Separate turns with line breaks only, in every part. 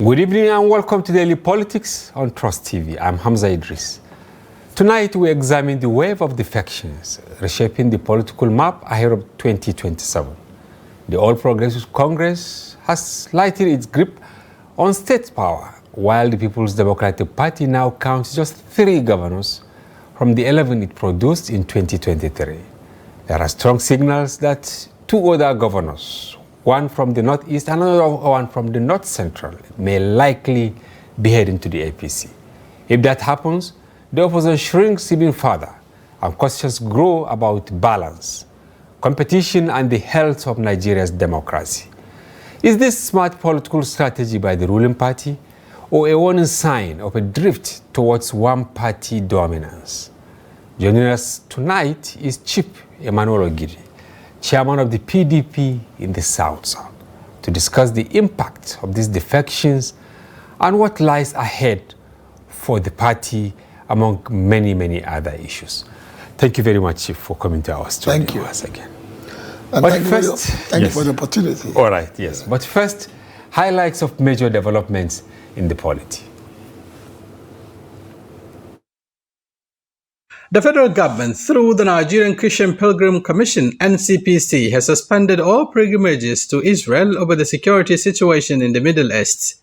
Good evening and welcome to Daily Politics on Trust TV. I'm Hamza Idris. Tonight we examine the wave of defections reshaping the political map ahead of 2027. The All Progressive Congress has lightened its grip on state power, while the People's Democratic Party now counts just 3 governors from the 11 it produced in 2023. There are strong signals that 2 other governors, one from the northeast and another one from the north central, may likely be heading to the APC. If that happens, the opposition shrinks even further and questions grow about balance, competition and the health of Nigeria's democracy. Is this smart political strategy by the ruling party or a warning sign of a drift towards one-party dominance? Joining us tonight is Chief Emmanuel Ogidi, chairman of the PDP in the South, to discuss the impact of these defections and what lies ahead for the party, among many, many other issues. Thank you very much, Chief, for coming to our studio.
Thank you.
Once again.
And
but
thank
first,
you for the opportunity.
All right, yes. But first, highlights of major developments in the polity.
The federal government, through the Nigerian Christian Pilgrim Commission (NCPC), has suspended all pilgrimages to Israel over the security situation in the Middle East.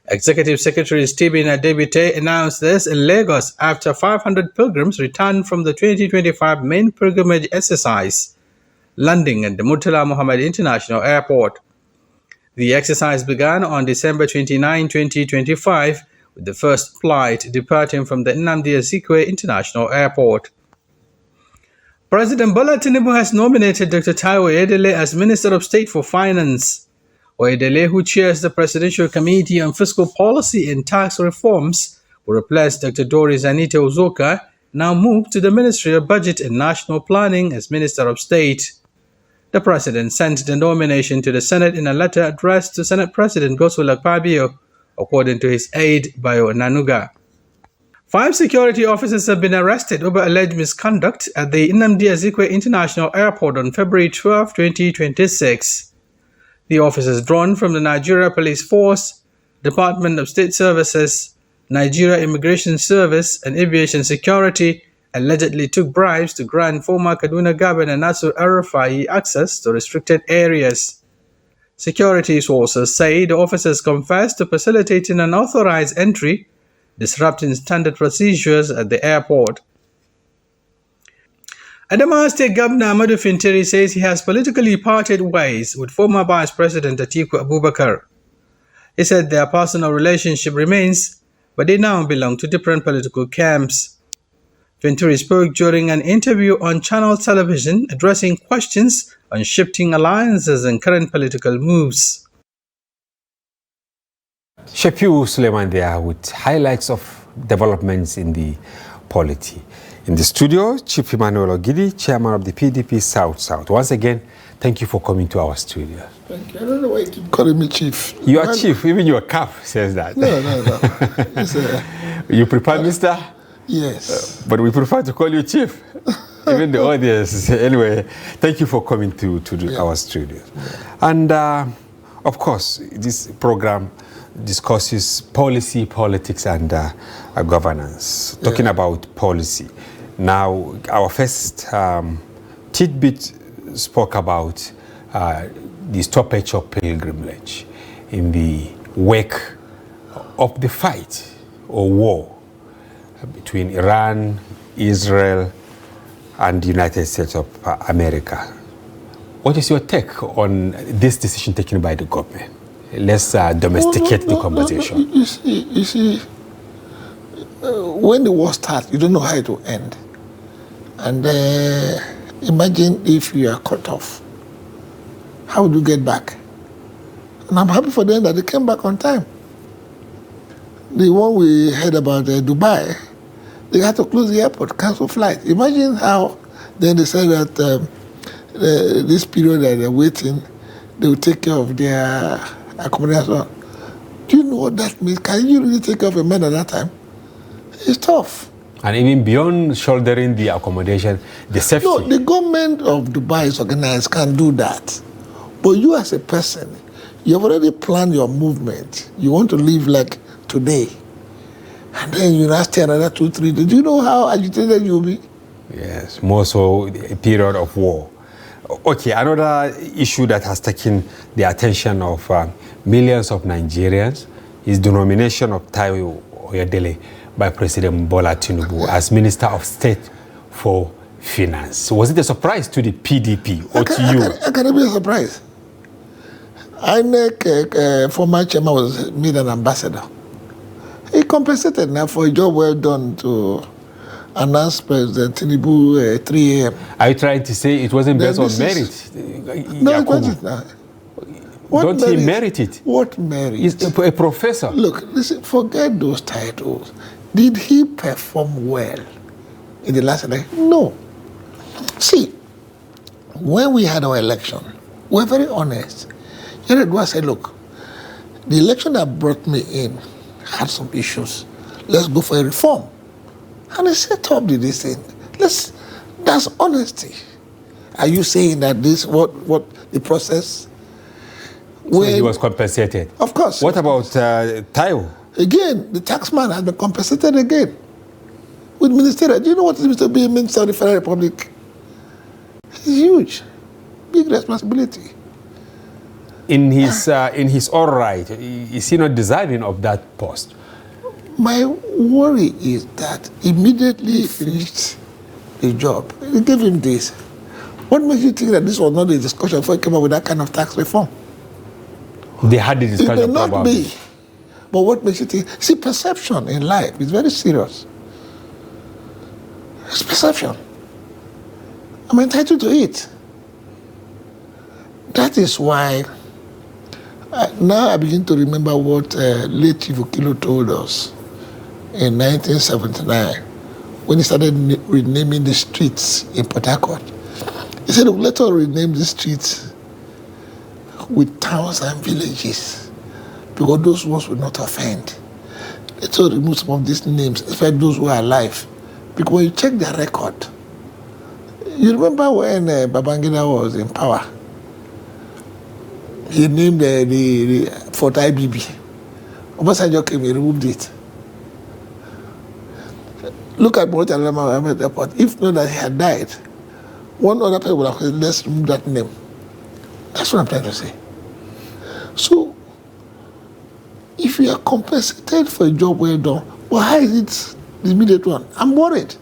Executive Secretary Stephen Adebite announced this in Lagos after 500 pilgrims returned from the 2025 main pilgrimage exercise, landing at the Murtala Mohammed International Airport. The exercise began on December 29, 2025, with the first flight departing from the Nnamdi Azikiwe International Airport. President Bola Tinubu has nominated Dr. Taiwo Oyedele as Minister of State for Finance. Oyedele, who chairs the Presidential Committee on Fiscal Policy and Tax Reforms, will replace Dr. Doris Anita Uzoka, now moved to the Ministry of Budget and National Planning as Minister of State. The President sent the nomination to the Senate in a letter addressed to Senate President Godswill Akpabio, according to his aide, Bayo Nanuga. 5 security officers have been arrested over alleged misconduct at the Nnamdi Azikiwe International Airport on February 12, 2026. The officers, drawn from the Nigeria Police Force, Department of State Services, Nigeria Immigration Service, and Aviation Security, allegedly took bribes to grant former Kaduna Governor Nasir El-Rufai access to restricted areas. Security sources say the officers confessed to facilitating unauthorized entry, disrupting standard procedures at the airport. Adamawa State Governor Ahmadu Fintiri says he has politically parted ways with former Vice President Atiku Abubakar. He said their personal relationship remains, but they now belong to different political camps. Fintiri spoke during an interview on Channel Television addressing questions on shifting alliances and current political moves.
Shafiu Suleiman there with highlights of developments in the polity. In the studio, Chief Emmanuel Ogidi, chairman of the PDP South. Once again, thank you for coming to our studio.
Thank you. I don't know why you keep calling me Chief.
You are Chief, even your cap says that.
No.
You prefer Mr.?
Yes.
But we prefer to call you Chief. Even the audience. Anyway, thank you for coming to our studio. Yeah. And of course, this program discusses policy, politics, and governance. Talking about policy. Now, our first tidbit spoke about the stoppage of pilgrimage in the wake of the fight or war between Iran, Israel, and the United States of America. What is your take on this decision taken by the government? Let's domesticate the conversation.
You see, when the war starts, you don't know how it will end. And imagine if you are cut off. How would you get back? And I'm happy for them that they came back on time. The one we heard about Dubai, they had to close the airport, cancel flight. Imagine how then they said that this period that they're waiting, they will take care of their accommodation. Do you know what that means? Can you really take care of a man at that time? It's tough.
And even beyond shouldering the accommodation, the safety.
No, the government of Dubai is organized, can do that. But you as a person, You've already planned your movement. You want to live like today. And then you now stay another 2, 3 days. Do you know how agitated you'll be?
Yes, more so a period of war. Okay, another issue that has taken the attention of millions of Nigerians is the nomination of Taiwo Oyedele by President Bola Tinubu as Minister of State for Finance. Was it a surprise to the PDP or to you?
How can it be a surprise? INEC former chairman was made an ambassador. He compensated now for a job well done to announce President Tinubu 3 a.m.
Are you trying to say it wasn't based on merit?
No, it wasn't.
Don't he merit it?
What merit?
He's a professor.
Look, listen, forget those titles. Did he perform well in the last election? No. See, when we had our election, we were very honest. Yeredua said, look, the election that brought me in had some issues. Let's go for a reform. And he set up this thing. That's honesty. Are you saying that this, what the process?
So he was compensated?
Of course.
What about Taiwo?
Again, the taxman has been compensated again with ministerial. Do you know what it means to be a minister of the Federal Republic? It's huge. Big responsibility.
In his all right, is he not deserving of that post?
My worry is that immediately he finished the job, they gave him this. What makes you think that this was not a discussion before he came up with that kind of tax reform?
They had the discussion.
It may not be. But what makes you think? See, perception in life is very serious. It's perception. I'm entitled to it. That is why now I begin to remember what late Chief Okilo told us in 1979 when he started renaming the streets in Port Harcourt. He said, look, let us rename the streets with towns and villages because those ones will not offend. Let us remove some of these names, especially those who are alive. Because when you check their record, you remember when Babangida was in power, he named the Fort IBB. Obasanjo came, he removed it. Look at Murtala Mohammed Airport. If not that he had died, one other person would have said, let's remove that name. That's what I'm trying to say. So, if you are compensated for a job well done, why is it the immediate one? I'm worried.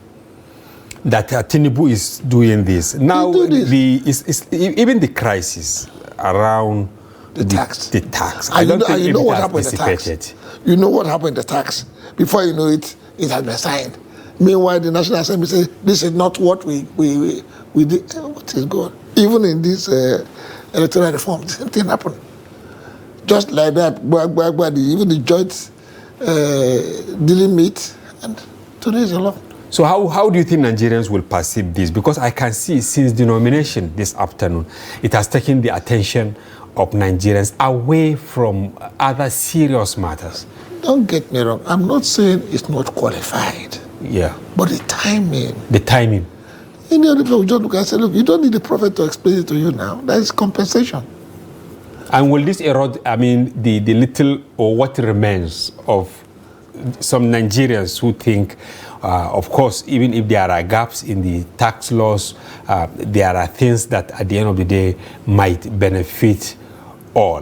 That Tinubu is doing this. Now, even the crisis around
the tax.
The tax.
I don't think you know what happened with the tax. You know what happened with the tax. Before you know it, it has been signed. Meanwhile, the National Assembly says, this is not what we did. What is going on? Even in this electoral reform, the same thing happened. Just like that, even the joints didn't meet, and today is a law.
So how do you think Nigerians will perceive this? Because I can see since the nomination this afternoon, it has taken the attention of Nigerians away from other serious matters.
Don't get me wrong. I'm not saying it's not qualified.
Yeah.
But the timing.
The timing.
Any other people just look and say, look, you don't need the prophet to explain it to you now. That is compensation.
And will this erode, the little or what remains of some Nigerians who think, of course, even if there are gaps in the tax laws, there are things that at the end of the day might benefit all.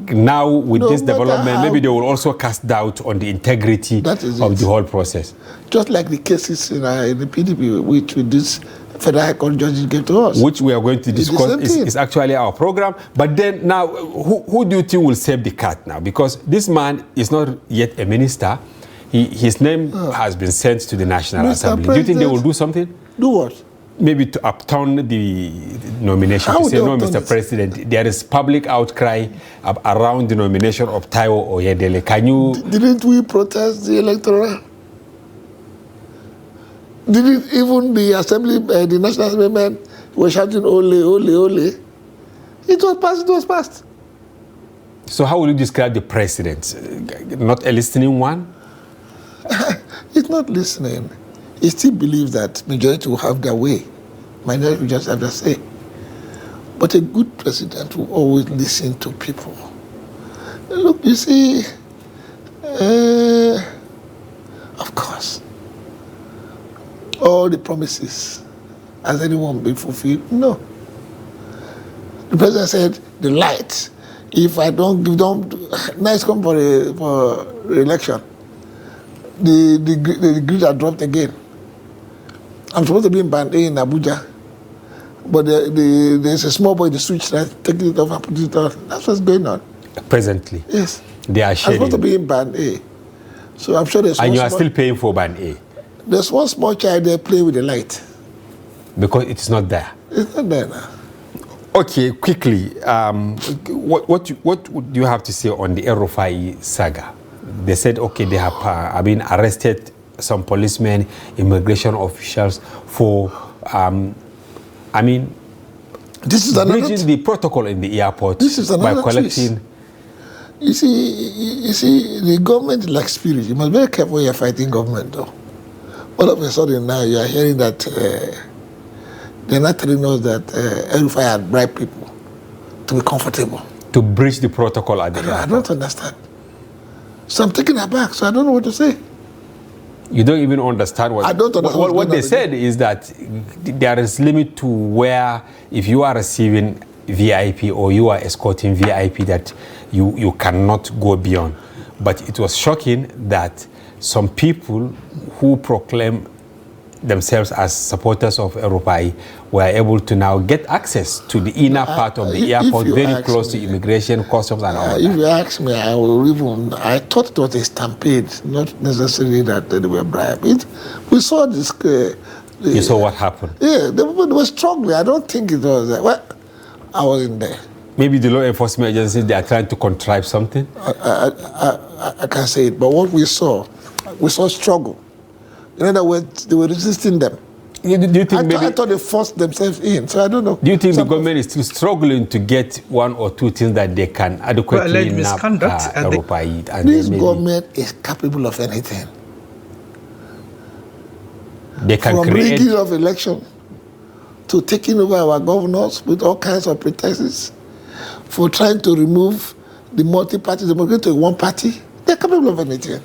Now, with this development, maybe they will also cast doubt on the integrity of the whole process.
Just like the cases in the PDP, which with this Federal High Court judges gave to us.
Which we are going to discuss is actually our program. But then now, who do you think will save the cat now? Because this man is not yet a minister. His name has been sent to the National Assembly. Do you think they will do something?
Do what?
Maybe to upturn the nomination. To say, no, Mr. President, there is public outcry around the nomination of Taiwo Oyedele. Can you...
Didn't we protest the electoral? Didn't even the Assembly, the National Assembly men were shouting, ole, ole, ole? It was passed.
So how will you describe the president? Not a listening one?
It's not listening. He still believes that majority will have their way. Minority will just have their say. But a good president will always listen to people. Look, you see, of course, all the promises, has anyone been fulfilled? No. The president said, the light, if I don't give them, nice come for re-election, the grid are dropped again. I'm supposed to be in Band A in Abuja, but there's a small boy in the switch that's taking it off and putting it on. That's what's going on. Presently? Yes.
They are
I'm
sharing.
supposed to be in Band A. So I'm sure there's
and you are still paying for Band A?
There's one small child there playing with the light.
Because it is not there?
It's not there now.
Okay, quickly, what do you have to say on the El-Rufai saga? They said, okay, they have been arrested, some policemen, immigration officials for,
this is
breaching the protocol in the airport.
This is another
by collecting.
twist. You see, the government lacks spirit. You must be very careful when you're fighting government, though. All of a sudden now you are hearing that they're not telling us that El-Rufai had bribed people to be comfortable.
To breach the protocol at the airport.
I don't understand. So I'm taken aback, so I don't know what to say.
You don't even understand what...
I don't understand
what they said is that there is limit to where, if you are receiving VIP or you are escorting VIP, that you cannot go beyond. But it was shocking that some people who proclaim themselves as supporters of El-Rufai were able to now get access to the inner part of the airport, very close to immigration, customs and all that.
If you ask me, I thought it was a stampede, not necessarily that they were bribed. We saw this...
you saw what happened?
Yeah, they were struggling. I don't think it was... Well, I wasn't there.
Maybe the law enforcement agencies, they are trying to contrive something?
I can't say it, but what we saw struggle. In other words, they were resisting them.
Do you think
I thought they forced themselves in, so I don't know.
Do you think the government is still struggling to get one or two things that they can adequately
misconduct
El-Rufai?
This government is capable of anything.
They can
From
create...
rigging of election to taking over our governors with all kinds of pretexts, for trying to remove the multi-party democracy to one party. They're capable of anything.